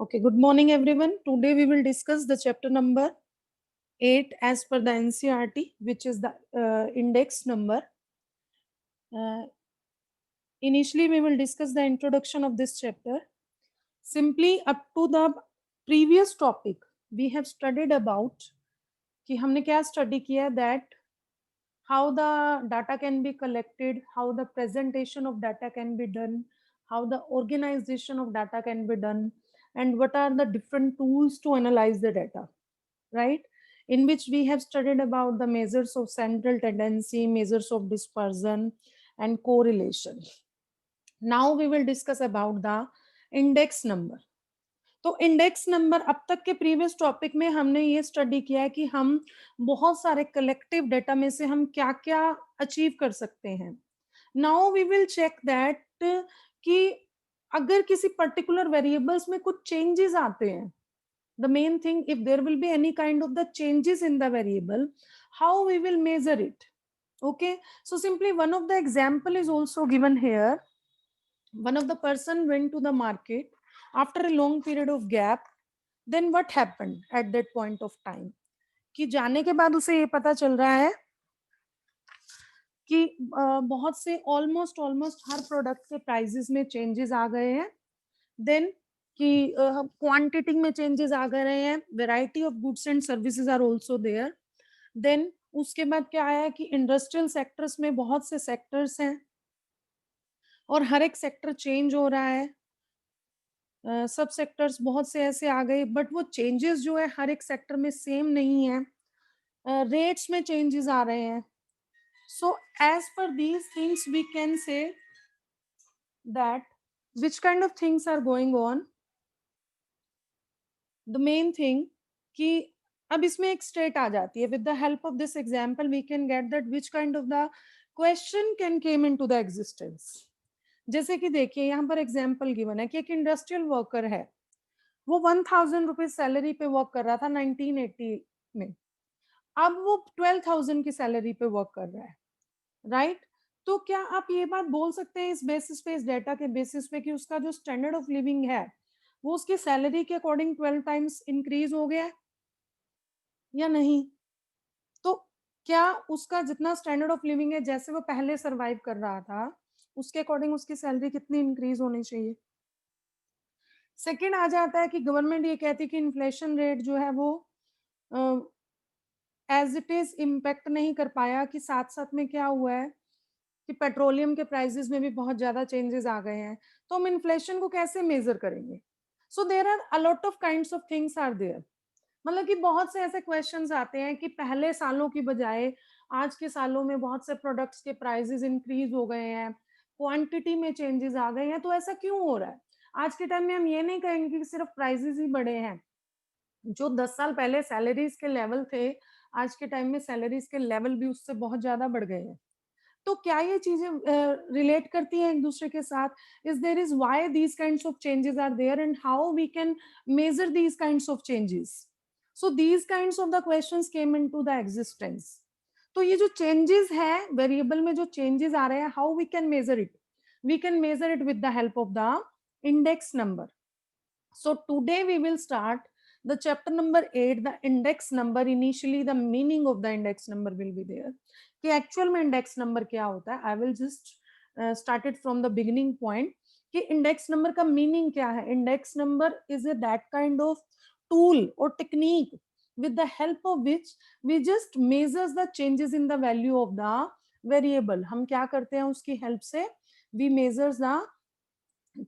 Okay, good morning everyone. Today we will discuss the chapter number 8 as per the NCERT, which is the index number. Initially, we will discuss the introduction of this chapter. Simply up to the previous topic, we have studied about कि हमने क्या study किया that how the data can be collected, how the presentation of data can be done, how the organization of data can be done, and what are the different tools to analyze the data, right? In which we have studied about the measures of central tendency, measures of dispersion, and correlation. Now we will discuss about the index number. तो index number अब तक के previous topic में हमने ये study किया है कि हम बहुत सारे कलेक्टिव डेटा में से हम क्या क्या अचीव कर सकते हैं. Now we will check that कि अगर किसी पर्टिकुलर वेरिएबल्स में कुछ चेंजेस आते हैं, the main thing, if there will be any kind of the changes in the variable, how we will measure it. Okay, so simply one of the example is also given here. One of the person went to the market after a long period of gap. Then what happened at that point of time कि जाने के बाद उसे ये पता चल रहा है कि बहुत से ऑलमोस्ट हर प्रोडक्ट के प्राइसेस में चेंजेस आ गए हैं. देन कि क्वांटिटी में चेंजेस आ गए हैं, variety of goods and services are also there. Then उसके बाद क्या आया कि इंडस्ट्रियल सेक्टर्स में बहुत से सेक्टर्स हैं और हर एक सेक्टर चेंज हो रहा है. सब सेक्टर्स बहुत से ऐसे आ गए, बट वो चेंजेस जो है हर एक सेक्टर में सेम नहीं है. रेट्स में चेंजेस आ रहे हैं. So as per these things we can say that which kind of things are going on. The main thing कि अब इसमें एक स्टेट आ जाती है. With the help of this example we can get that which kind of the question can came into the existence. जैसे कि देखिए यहाँ पर एग्जाम्पल गिवन है कि एक इंडस्ट्रियल वर्कर है, वो 1000 रुपीज सैलरी पे वर्क कर रहा था 1980 में. अब वो 12,000 की सैलरी पे वर्क कर रहा है, राइट? तो क्या आप ये बात बोल सकते हैं इस बेसिस पे, इस डेटा के बेसिस पे, कि उसका जो स्टैंडर्ड ऑफ लिविंग है वो उसकी सैलरी के अकॉर्डिंग 12 टाइम्स इंक्रीज हो गया है या नहीं? तो क्या उसका जितना स्टैंडर्ड ऑफ लिविंग है, जैसे वो पहले सरवाइव कर रहा था, उसके अकॉर्डिंग उसकी सैलरी कितनी इंक्रीज होनी चाहिए? सेकंड आ जाता है कि गवर्नमेंट ये कहती है कि इन्फ्लेशन रेट जो है वो एज इट इज इम्पैक्ट नहीं कर पाया, कि साथ साथ में क्या हुआ है कि पेट्रोलियम के प्राइसेस में भी बहुत ज्यादा चेंजेस आ गए हैं. तो हम इन्फ्लेशन को कैसे मेजर करेंगे? So there are a lot of kinds of things are there. मतलब कि बहुत से ऐसे क्वेश्चंस आते हैं कि पहले सालों की बजाय आज के सालों में बहुत से प्रोडक्ट्स के प्राइसेस इंक्रीज हो गए हैं, क्वांटिटी में चेंजेस आ गए हैं. तो ऐसा क्यों हो रहा है? आज के टाइम में हम ये नहीं कहेंगे कि सिर्फ प्राइसेस ही बढ़े हैं. जो 10 साल पहले सैलरीज के लेवल थे, आज के टाइम में सैलरीज के लेवल भी उससे बहुत ज्यादा बढ़ गए हैं. तो क्या ये चीजें रिलेट करती हैं एक दूसरे के साथ? Is there is why these kinds of changes are there and how we can measure these kinds of changes. So these kinds of the questions came into the existence. तो ये जो चेंजेस है वेरिएबल में, जो changes आ रहे हैं, how we can measure it? We can measure it with the help of the index number. So today we will start the chapter number 8, the index number. Initially the meaning of the index number will be there कि actual में index number क्या होता है. I will just start it from the beginning point कि index number का meaning क्या है. Index number is a that kind of tool or technique with the help of which we just measures the changes in the value of the variable. हम क्या करते हैं उसकी help से we measures the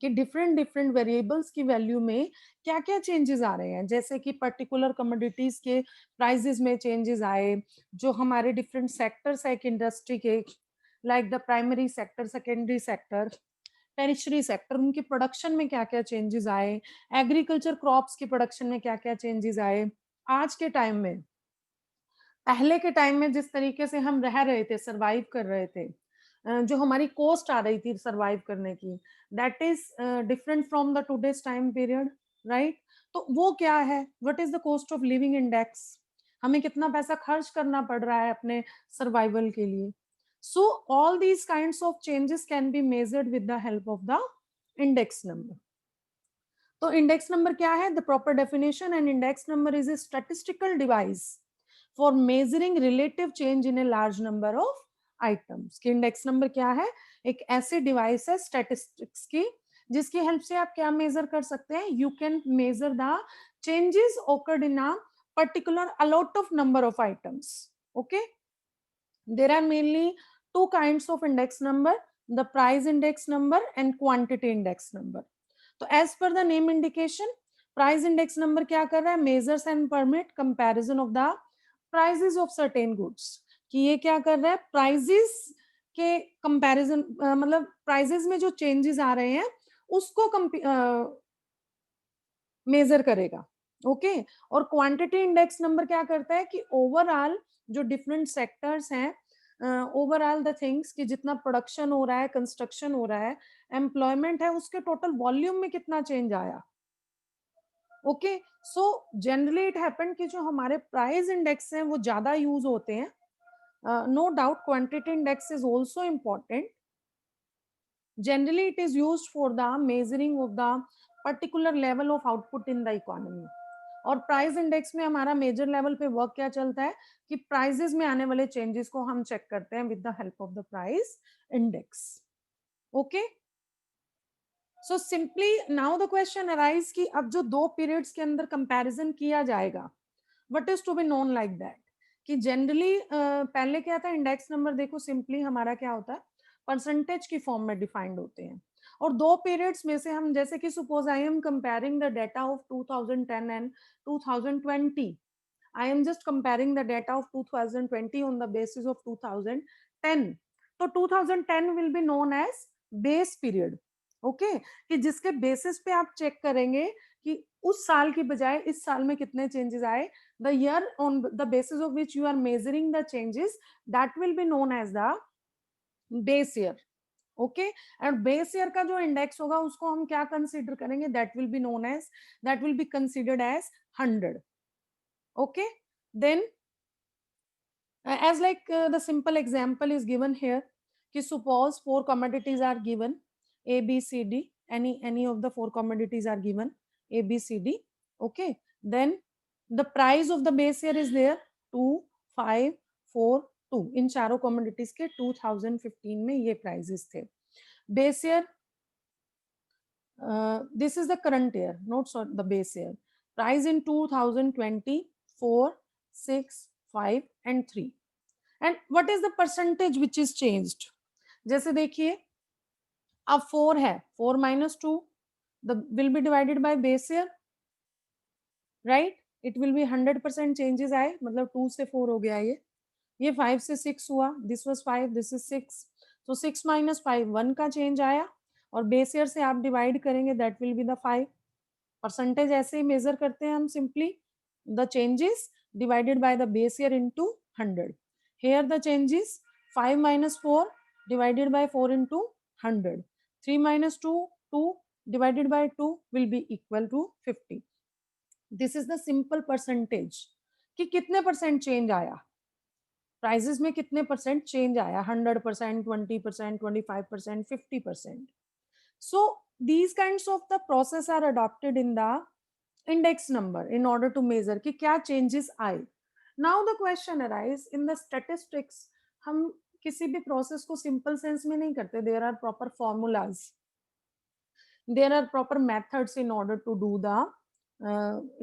कि different different variables की value में क्या क्या चेंजेस आ रहे हैं. जैसे कि पर्टिकुलर कमोडिटीज के प्राइसेस में चेंजेस आए, जो हमारे डिफरेंट सेक्टर्स है एक इंडस्ट्री के, like the primary sector, secondary sector, tertiary sector, उनकी प्रोडक्शन में क्या क्या चेंजेस आए, एग्रीकल्चर क्रॉप्स की प्रोडक्शन में क्या क्या चेंजेस आए. आज के टाइम में, पहले के टाइम में जिस तरीके से हम रह रहे थे, सरवाइव कर रहे थे, जो हमारी कॉस्ट आ रही थी सरवाइव करने की, that is different from the today's time period, right? तो वो क्या है? What is the cost of living index? हमें कितना पैसा खर्च करना पड़ रहा है अपने सर्वाइवल के लिए. So all these kinds of changes can be measured with the help of the index number. तो इंडेक्स नंबर क्या है? The proper definition, and index number is a statistical device for measuring relative change in a large number of items. कि index number क्या है? एक ऐसी device है statistics की जिसकी हेल्प से आप क्या मेजर कर सकते हैं? You can measure the changes occurred in a particular a lot of number of items. Okay, there are mainly two kinds of index number, the price index number and quantity index number. तो as per the name indication, price index number क्या कर रहा है? measures and permit comparison of the prices of certain goods. कि ये क्या कर रहा है? prices के comparison, मतलब prices में जो changes आ रहे हैं उसको मेजर करेगा। ओके, और क्वांटिटी इंडेक्स नंबर क्या करता है कि ओवरऑल जो डिफरेंट सेक्टर्स हैं, ओवरऑल द थिंग्स कि जितना प्रोडक्शन हो रहा है, कंस्ट्रक्शन हो रहा है, एम्प्लॉयमेंट है, उसके टोटल वॉल्यूम में कितना चेंज आया। Okay, so generally it happen कि जो हमारे प्राइस इंडेक्स हैं वो ज्यादा यूज होते हैं। No doubt quantity index is also important. Generally, it is used for the measuring of the particular level of output in the economy. और price index में हमारा मेजर लेवल पे वर्क क्या चलता है कि प्राइसेस में आने वाले चेंजेस को हम चेक करते हैं with the help of the price index. Okay, so simply now the question arise कि अब जो दो पीरियड्स के अंदर कंपैरिजन किया जाएगा, what is to be known like that. कि जनरली पहले क्या था, इंडेक्स नंबर देखो सिंपली हमारा क्या होता है, परसेंटेज की फॉर्म में डिफाइंड होते हैं। और दो पीरियड्स में से हम, जैसे कि suppose I am comparing the data of 2010 and 2020, I am just comparing the data of 2020 on the basis of 2010. तो 2010 will be known as base period. Okay, कि जिसके बेसिस पे आप चेक करेंगे कि उस साल की बजाय इस साल में कितने चेंजेस आए, the year on the basis of which you are measuring the changes, that will be known as the base year. Okay, and base year का जो इंडेक्स होगा उसको हम क्या कंसीडर करेंगे? That will be known as, that will be considered as 100। okay, then as like the simple example is given here, ki suppose four commodities are given a b c d, any of the four commodities are given a b c d. Okay, then the price of the base year is there 2 5 4 2, इन चारों commodities के 2015 में ये prices थे। base year, this is the current year, not so the base year. Price in 2020 4 6 5 and 3, and what is the percentage which is changed? जैसे देखिए अब 4 है, 4 minus 2 the will be divided by base year, right? it will be 100% changes आए, मतलब 2 से 4 हो गया ये 5 से 6 हुआ, this was 5, this is 6, so 6 minus 5 1 का चेंज आया, और बेस ईयर से आप डिवाइड करेंगे, that will be the 5। Percentage ऐसे ही मेजर करते हैं हम, simply the changes divided by the base year into 100। here the changes 5 minus 4 divided by 4 into 100, 3 minus 2 2 divided by 2 will be equal to 50। this is the simple percentage कि कितने percent change आया, prices में कितने percent change आया, 100%, 20%, 25%, 50%। so these kinds of the process are adopted in the index number in order to measure कि क्या changes आए। now the question arise in the statistics, हम किसी भी प्रोसेस को सिंपल सेंस में नहीं करते, there are proper formulas, there are proper methods in order to do the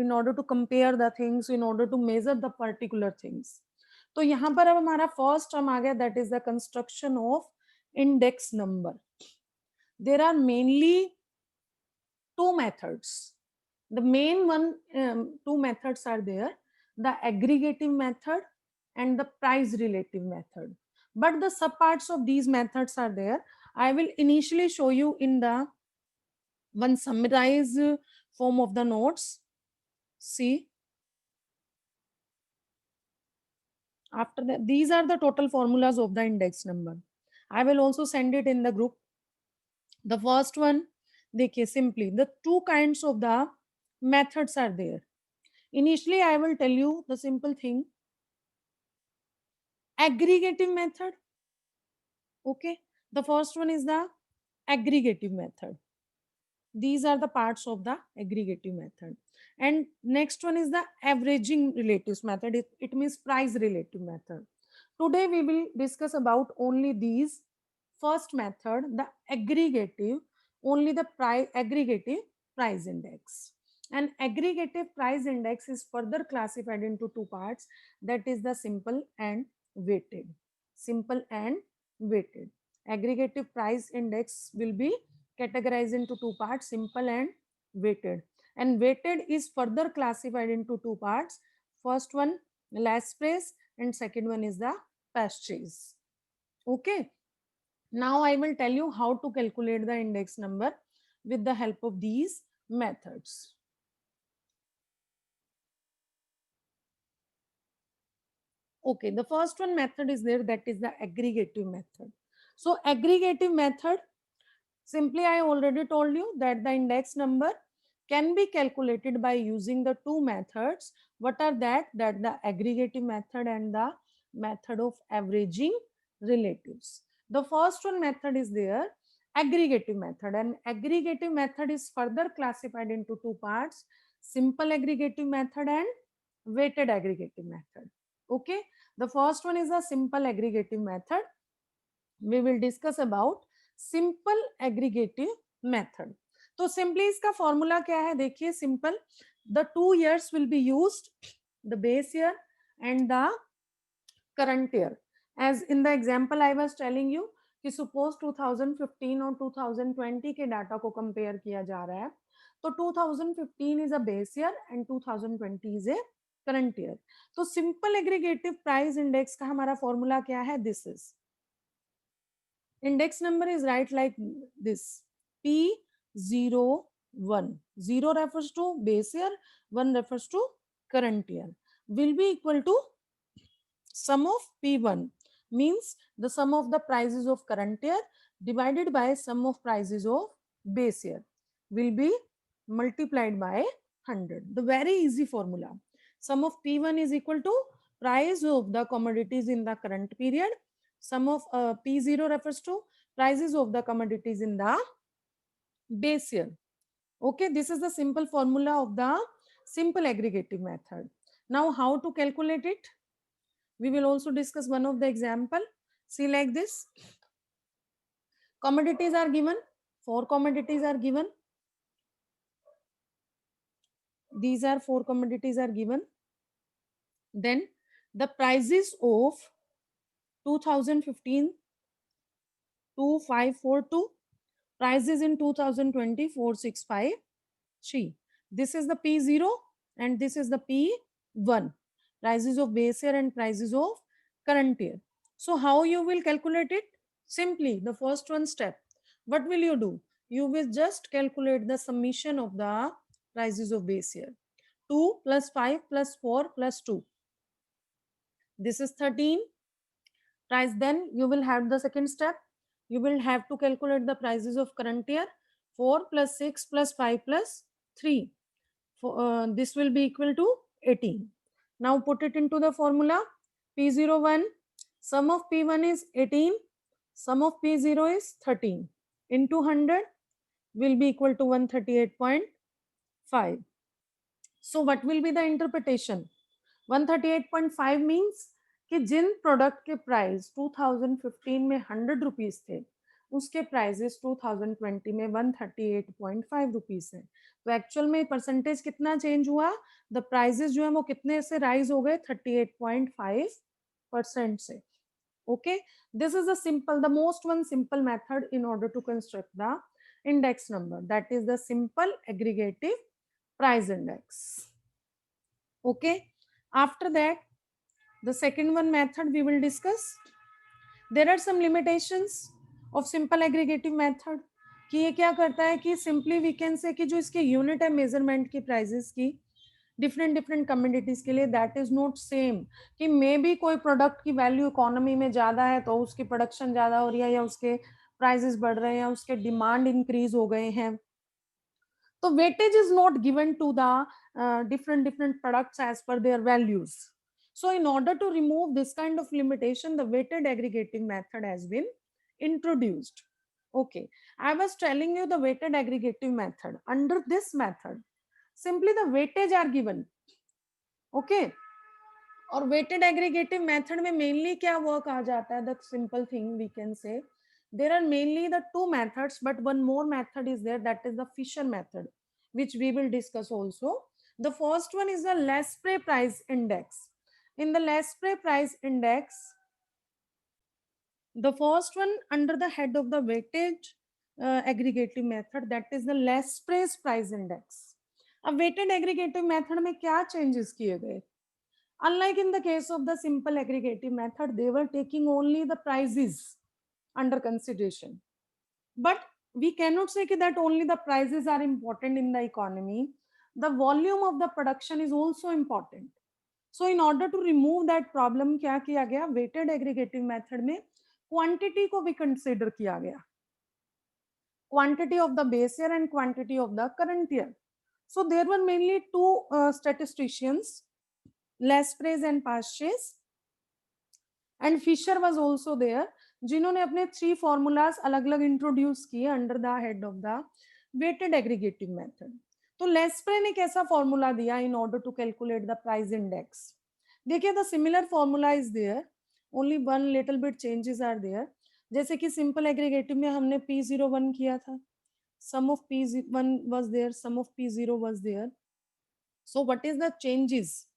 in order to compare the things, in order to measure the particular things। तो यहाँ पर अब हमारा फर्स्ट टर्म आ गया, that is the construction of index number. There are mainly two methods, the main one, two methods are there, the aggregative method and the price relative method, but the subparts of these methods are there। I will initially show you in the one summarized form of the notes। see, after that, these are the total formulas of the index number, I will also send it in the group। the first one, देखिए simply the two kinds of the methods are there। initially I will tell you the simple thing, aggregative method। okay, the first one is the aggregative method। These are the parts of the aggregative method. And next one is the averaging relatives method. It means price relative method. Today we will discuss about only these. First method, the aggregative, only the aggregative price index. And aggregative price index is further classified into two parts, that is the simple and weighted. Simple and weighted. Aggregative price index will be categorized into two parts, simple and weighted. And weighted is further classified into two parts. First one, last price, and second one is the purchase. Okay. Now I will tell you how to calculate the index number with the help of these methods. Okay, the first one method is there, that is the aggregative method. So aggregative method, simply I already told you that the index number can be calculated by using the two methods. What are that? That the aggregative method and the method of averaging relatives. The first one method is there, aggregative method, and aggregative method is further classified into two parts, simple aggregative method and weighted aggregative method. Okay, the first one is a simple aggregative method. We will discuss about simple aggregative method. तो simply इसका formula क्या है, देखिए simple, the 2 years will be used, the base year and the current year. As in the example I was telling you कि suppose 2015 और 2020 के data को compare किया जा रहा है, तो 2015 is a base year and 2020 is a current year. तो सिंपल एग्रीगेटिव प्राइस इंडेक्स का हमारा फॉर्मूला क्या है, this is index number is right like this, P01. 0 refers to base year, 1 refers to current year, will be equal to sum of P1, means the sum of the prices of current year divided by sum of prices of base year, will be multiplied by 100. The very easy formula. Sum of P1 is equal to price of the commodities in the current period. Sum of P0 refers to prices of the commodities in the base year. Okay, this is the simple formula of the simple aggregative method. Now how to calculate it? We will also discuss one of the example. See like this. Commodities are given. 4 commodities are given. These are 4 commodities are given. Then the prices of 2015 2542, prices in 2020 4653. This is the P0 and this is the P1, prices of base year and prices of current year. So how you will calculate it? Simply the first one step, what will you do? You will just calculate the summation of the prices of base year. 2 plus 5 plus 4 plus 2, this is 13 price. Then you will have the second step, you will have to calculate the prices of current year. 4 plus 6 plus 5 plus 3, this will be equal to 18. Now put it into the formula. P01, sum of P1 is 18, sum of P0 is 13, into 100 will be equal to 138.5. So what will be the interpretation? 138.5 means कि जिन product के price 2015 में 100 rupees थे, उसके prices 2020 में 138.5 rupees है. तो actual में percentage कितना चेंज हुआ, द प्राइजेस जो है वो कितने से राइज हो गए, 38.5% से. Okay, this is a simple, the most one simple method in order to construct the index number, that is the simple aggregative price index. Okay, after that the second one method we will discuss. There are some limitations of simple aggregative method कि ये क्या करता है कि simply we can say कि जो इसके unit है मेजरमेंट की प्राइसेस की डिफरेंट डिफरेंट कम्युनिटीज के लिए, दैट इज नॉट सेम. कि मे बी कोई प्रोडक्ट की वैल्यू इकोनॉमी में ज्यादा है तो उसकी प्रोडक्शन ज्यादा हो रही है, या उसके प्राइसेस बढ़ रहे हैं, या उसके डिमांड इंक्रीज हो गए हैं. तो weightage is not given to the different products as per their values. So in order to remove this kind of limitation, the weighted aggregating method has been introduced. Okay, I was telling you the weighted aggregative method. Under this method, simply the weightage are given. Okay, और weighted aggregative method में mainly क्या work आ जाता है? The simple thing we can say, there are mainly the two methods, but one more method is there, that is the Fisher method, which we will discuss also. The first one is the Laspre price index. In the Laspre price index, the first one under the head of the weightage aggregative method, that is the Laspre's price index. अब weighted aggregative method में क्या changes किए गए? Unlike in the case of the simple aggregative method, they were taking only the prices under consideration. But we cannot say that only the prices are important in the economy. The volume of the production is also important. So in order to remove that problem, क्या किया गया? Weighted aggregative method में quantity को भी consider किया गया. Quantity of the base year and quantity of the current year. So there were mainly two statisticians, Laspres and Paches, and Fisher was also there, जिन्होंने अपने 3 formulas अलग अलग introduce किए under the head of the weighted aggregative method. तो Laspeyres ने कैसा formula दिया in order to calculate the price index? देखिए, the similar formula is there, only one little bit changes are there. जैसे कि सिंपल एग्रीगेटिव में हमने P01 किया था, sum of P1 was there, sum of P0 was there. So what is the changes?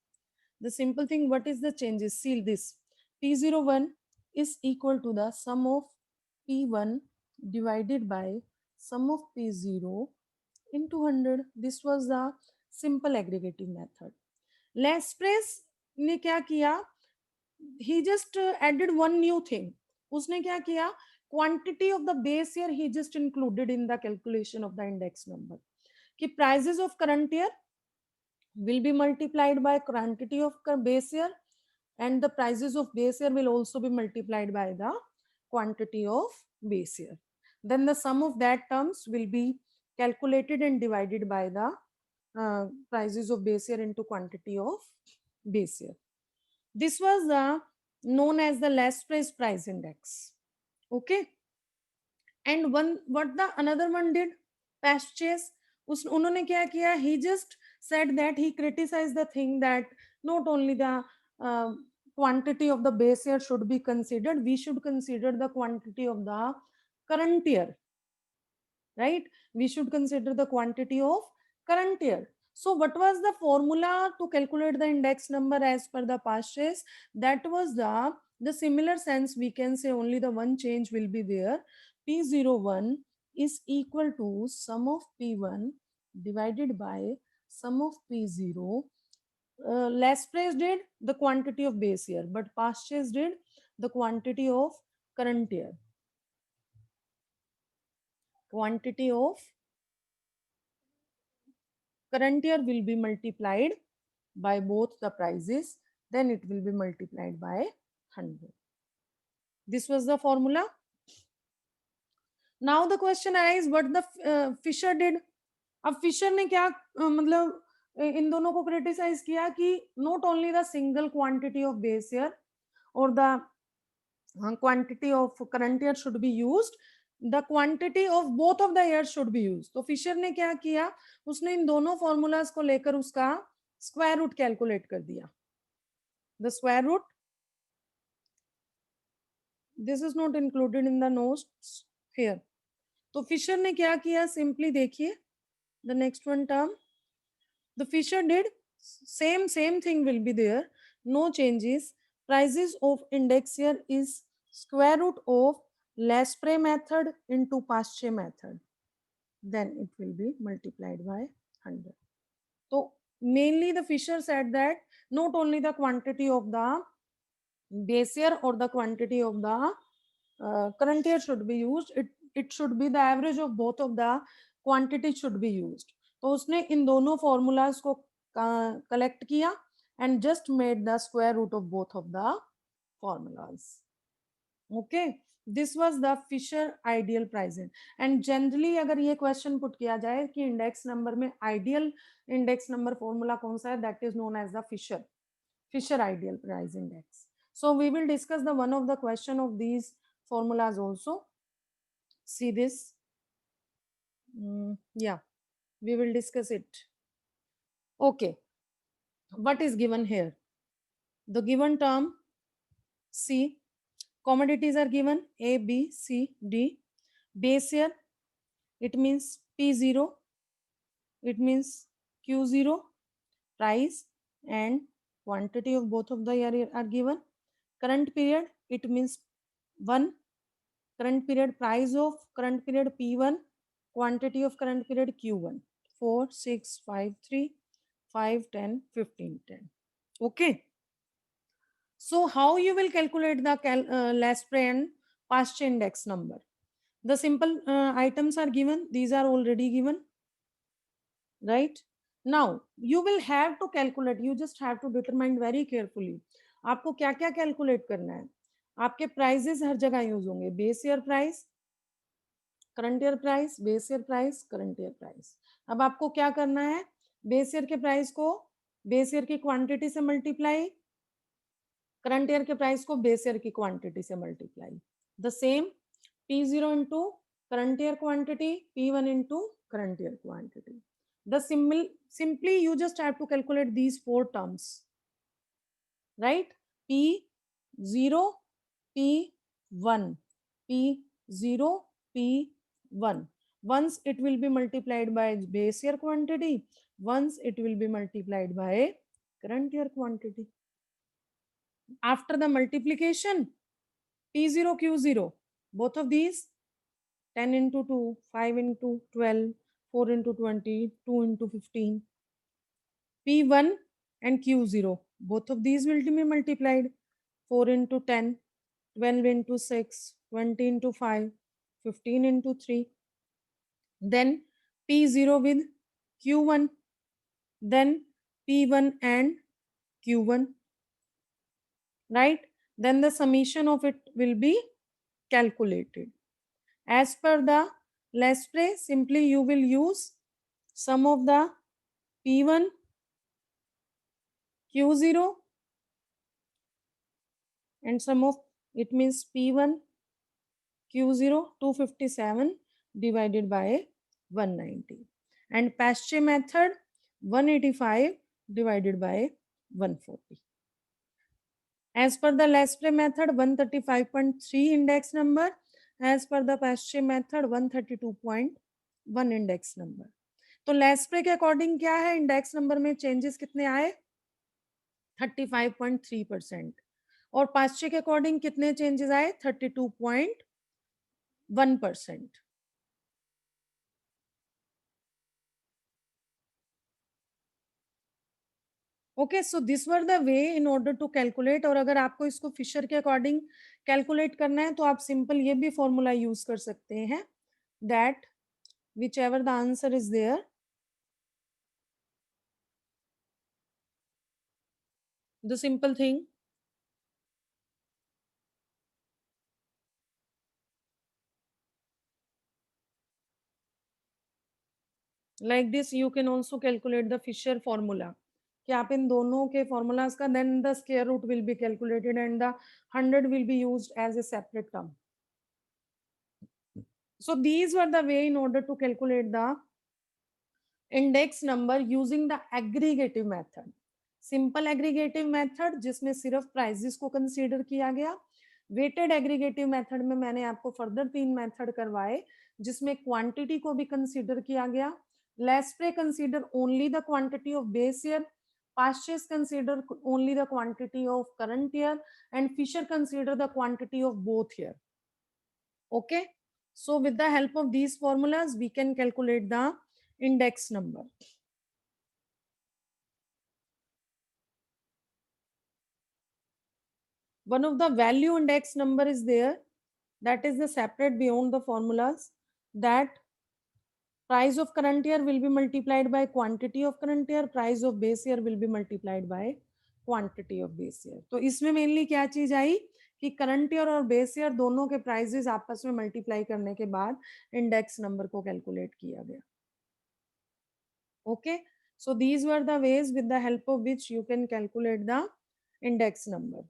The simple thing, what is the changes? See this, P01 is equal to the sum of P1 divided by sum of P0 into 100. This was the simple aggregative method. Laspres ने क्या किया? He just added one new thing. उसने क्या किया? Quantity of the base year he just included in the calculation of the index number. कि prices of current year will be multiplied by quantity of base year, and the prices of base year will also be multiplied by the quantity of base year. Then the sum of that terms will be calculated and divided by the prices of base year into quantity of base year. This was known as the Laspres price index. Okay. And one, what the another one did, Pasteur's, उन्होंने क्या किया? He just said that he criticized the thing that not only the quantity of the base year should be considered, we should consider the quantity of the current year, right? We should consider the quantity of current year. So what was the formula to calculate the index number as per the Pasteur's? That was the similar sense, we can say only the one change will be there. P01 is equal to sum of P1 divided by sum of P0. Laspres did the quantity of base year, but Pasteur's did the quantity of current year. Quantity of current year will be multiplied by both the prices, then it will be multiplied by 100. This was the formula. Now the question is what the Fisher did. अब Fisher ने क्या मतलब इन दोनों को criticize किया कि not only the single quantity of base year और the quantity of current year should be used, the quantity of both of the year should be used. तो फिशर ने क्या किया? उसने इन दोनों फॉर्मूलाज को लेकर उसका स्क्वायर रूट कैलकुलेट कर दिया. The square root, this is not included in the notes here. तो फिशर ने क्या किया? सिंपली देखिए the next one term, the Fisher did same thing will be there, no changes. Prices of index year is square root of Laspre method into Pasteur method, then it will be multiplied by 100. So mainly the Fisher said that not only the quantity of the base year or the quantity of the current year should be used, it should be the average of both of the quantity should be used. तो उसने इन दोनों formulas को collect किया and just made the square root of both of the formulas. Okay, this was the Fisher ideal pricing. And generally अगर ये question put किया जाए कि index number में ideal index number formula कौन सा है, that is known as the Fisher ideal price index. So we will discuss the one of the question of these formulas also. see this. Yeah, we will discuss it. Okay, what is given here? The given term, C, commodities are given A, B, C, D. Base year, it means P0, it means Q0. Price and quantity of both of the year are given. Current period, it means 1. Current period, price of current period P1, quantity of current period Q1. 4, 6, 5, 3, 5, 10, 15, 10. Okay. So how you will calculate the Laspre and Paasche index number? The simple items are given. These are already given. Right? Now you will have to calculate. You just have to determine very carefully. आपको क्या क्या calculate करना है? आपके prices हर जगह use होंगे. Base year price, current year price, base year price, current year price. अब आपको क्या करना है? बेस ईयर के प्राइस को बेस ईयर की क्वांटिटी से मल्टीप्लाई, करंट ईयर के प्राइस को बेस ईयर की क्वांटिटी से multiply. The same P0 into current year quantity, P1 into current year quantity. The simply you just have to calculate these 4 terms, right? P0, P1, P0, P1. Once it will be multiplied by base year quantity, once it will be multiplied by current year quantity. After the multiplication, P0, Q0, both of these 10 into 2, 5 into 12, 4 into 20, 2 into 15. P1 and Q0, both of these will be multiplied. 4 into 10, 12 into 6, 20 into 5, 15 into 3. Then P0 with Q1, then P1 and Q1, right? Then the summation of it will be calculated. As per the Laspre, simply you will use sum of the P1, Q0 and sum of it means P1, Q0 257 divided by 190 and Paasche method 185 divided by 140. As per the Laspre method 135.3 index number, as per the Paasche method 132.1 index number. तो Laspre के according क्या है? Index number में changes कितने आए? 35.3%. और पास्चे के according कितने चेंजेस आए? 32.1%. Okay, so this were the way in order to calculate. और अगर आपको इसको फिशर के अकॉर्डिंग कैलकुलेट करना है तो आप सिंपल ये भी फॉर्मूला यूज कर सकते हैं, that whichever the answer is there, the simple thing, like this you can also calculate the Fisher formula, कि आप इन दोनों के formulas का then the square root will be calculated and the 100 will be used as a separate term. So these were the way in order to calculate the index number using the aggregative method. Simple aggregative method जिसमें सिर्फ prices को consider किया गया. Weighted aggregative method में मैंने आपको further 3 method करवाए जिसमें quantity को भी consider किया गया. Laspre consider only the quantity of base year, Paasche consider only the quantity of current year, and Fisher consider the quantity of both year. Okay, so with the help of these formulas we can calculate the index number. One of the value index number is there, that is the separate beyond the formulas, that price of current year will be multiplied by quantity of current year, price of base year will be multiplied by quantity of base year. तो इसमें mainly क्या चीज आई कि current year और base year दोनों के prices आपस में मल्टीप्लाई करने के बाद इंडेक्स नंबर को कैलकुलेट किया गया. Okay, so these were the ways with the help of which you can calculate the index number.